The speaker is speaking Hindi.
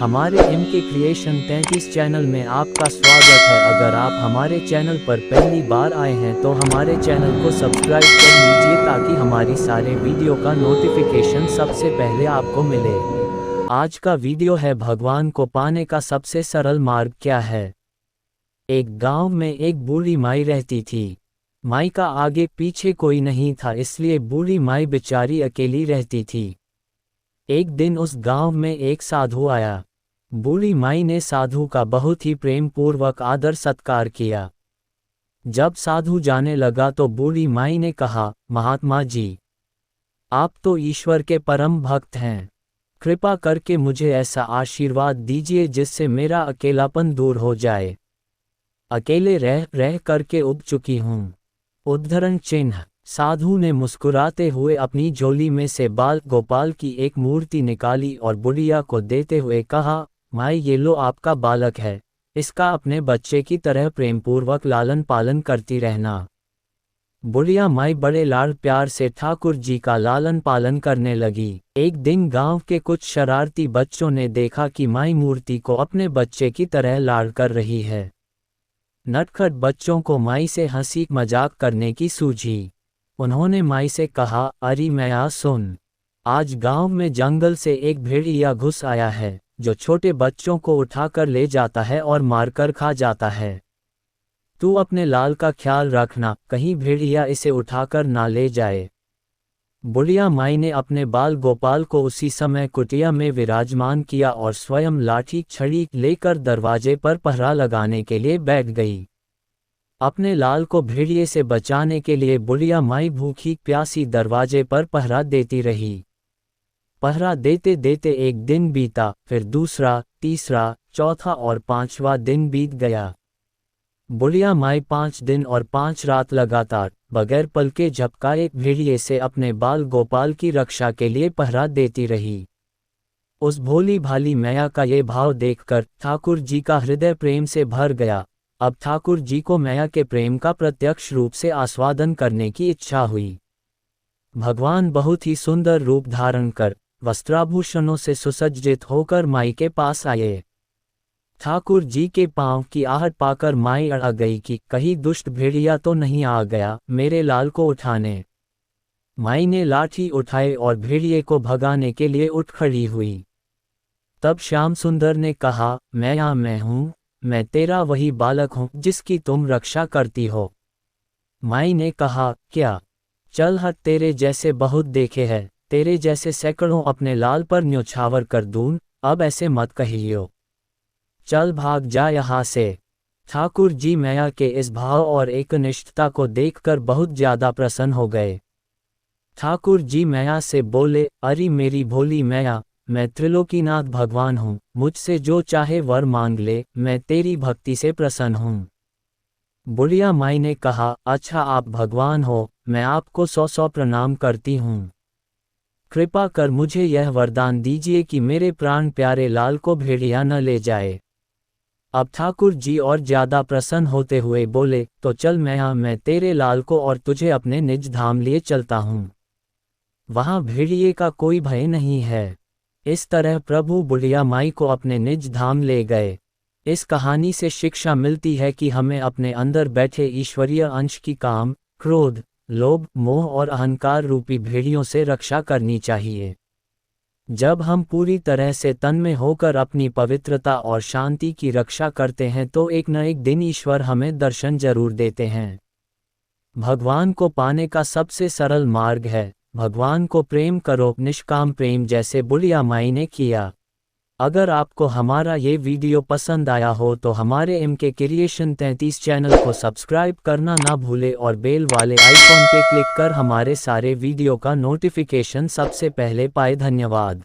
हमारे MK क्रिएशन 33 चैनल में आपका स्वागत है। अगर आप हमारे चैनल पर पहली बार आए हैं तो हमारे चैनल को सब्सक्राइब कर लीजिए ताकि हमारी सारे वीडियो का नोटिफिकेशन सबसे पहले आपको मिले। आज का वीडियो है भगवान को पाने का सबसे सरल मार्ग क्या है। एक गांव में एक बूढ़ी माई रहती थी। माई का आगे पीछे कोई नहीं था, इसलिए बूढ़ी माई बेचारी अकेली रहती थी। एक दिन उस गांव में एक साधु आया। बूढ़ी माई ने साधु का बहुत ही प्रेम पूर्वक आदर सत्कार किया। जब साधु जाने लगा तो बूढ़ी माई ने कहा, महात्मा जी, आप तो ईश्वर के परम भक्त हैं। कृपा करके मुझे ऐसा आशीर्वाद दीजिए जिससे मेरा अकेलापन दूर हो जाए। अकेले रह रह करके उब चुकी हूँ। उद्धरण चिन्ह। साधु ने मुस्कुराते हुए अपनी झोली में से बाल गोपाल की एक मूर्ति निकाली और बुढ़िया को देते हुए कहा, माई ये लो आपका बालक है, इसका अपने बच्चे की तरह प्रेमपूर्वक लालन पालन करती रहना। बुढ़िया माई बड़े लाड़ प्यार से ठाकुर जी का लालन पालन करने लगी। एक दिन गांव के कुछ शरारती बच्चों ने देखा कि माई मूर्ति को अपने बच्चे की तरह लाड़ कर रही है। नटखट बच्चों को माई से हंसी मजाक करने की सूझी। उन्होंने माई से कहा, अरे मैया सुन, आज गांव में जंगल से एक भेड़िया घुस आया है जो छोटे बच्चों को उठाकर ले जाता है और मारकर खा जाता है। तू अपने लाल का ख्याल रखना, कहीं भेड़िया इसे उठाकर ना ले जाए। बुढ़िया माई ने अपने बाल गोपाल को उसी समय कुटिया में विराजमान किया और स्वयं लाठी छड़ी लेकर दरवाजे पर पहरा लगाने के लिए बैठ गई। अपने लाल को भेड़िए से बचाने के लिए बुढ़िया माई भूखी प्यासी दरवाजे पर पहरा देती रही। पहरा देते देते एक दिन बीता, फिर दूसरा, तीसरा, चौथा और पांचवा दिन बीत गया। बुढ़िया माई 5 दिन और 5 रात लगातार बगैर पलके झपकाए भेड़िए से अपने बाल गोपाल की रक्षा के लिए पहरा देती रही। उस भोली भाली मैया का ये भाव देखकर ठाकुर जी का हृदय प्रेम से भर गया। अब ठाकुर जी को मैया के प्रेम का प्रत्यक्ष रूप से आस्वादन करने की इच्छा हुई। भगवान बहुत ही सुंदर रूप धारण कर वस्त्राभूषणों से सुसज्जित होकर माई के पास आए। ठाकुर जी के पांव की आहट पाकर माई अड़ा गई कि कहीं दुष्ट भेड़िया तो नहीं आ गया मेरे लाल को उठाने। माई ने लाठी उठाए और भेड़िए को भगाने के लिए उठ खड़ी हुई। तब श्याम सुंदर ने कहा, मैं हूँ, मैं तेरा वही बालक हूँ जिसकी तुम रक्षा करती हो। माई ने कहा, क्या? चल हट, तेरे जैसे बहुत देखे हैं, तेरे जैसे सैकड़ों अपने लाल पर न्योछावर कर दूं, अब ऐसे मत कहियो। चल भाग जा यहाँ से। ठाकुर जी मैया के इस भाव और एकनिष्ठता को देखकर बहुत ज्यादा प्रसन्न हो गए। ठाकुर जी मैया से बोले, अरे मेरी भोली मैया, मैं त्रिलोकीनाथ भगवान हूँ, मुझसे जो चाहे वर मांग ले, मैं तेरी भक्ति से प्रसन्न हूँ। बुढ़िया माई ने कहा, अच्छा आप भगवान हो, मैं आपको 100 प्रणाम करती हूँ। कृपा कर मुझे यह वरदान दीजिए कि मेरे प्राण प्यारे लाल को भेड़िया न ले जाए। अब ठाकुर जी और ज्यादा प्रसन्न होते हुए बोले, तो चल मैया, मैं तेरे लाल को और तुझे अपने निज धाम लिए चलता हूँ। वहाँ भेड़िए का कोई भय नहीं है। इस तरह प्रभु बुढ़िया माई को अपने निज धाम ले गए। इस कहानी से शिक्षा मिलती है कि हमें अपने अंदर बैठे ईश्वरीय अंश की काम, क्रोध, लोभ, मोह और अहंकार रूपी भेड़ियों से रक्षा करनी चाहिए। जब हम पूरी तरह से तन्मय होकर अपनी पवित्रता और शांति की रक्षा करते हैं तो एक न एक दिन ईश्वर हमें दर्शन जरूर देते हैं। भगवान को पाने का सबसे सरल मार्ग है, भगवान को प्रेम करो निष्काम प्रेम, जैसे बुढ़िया माई ने किया। अगर आपको हमारा ये वीडियो पसंद आया हो तो हमारे MK क्रिएशन 33 चैनल को सब्सक्राइब करना ना भूले और बेल वाले आइकॉन पे क्लिक कर हमारे सारे वीडियो का नोटिफिकेशन सबसे पहले पाए। धन्यवाद।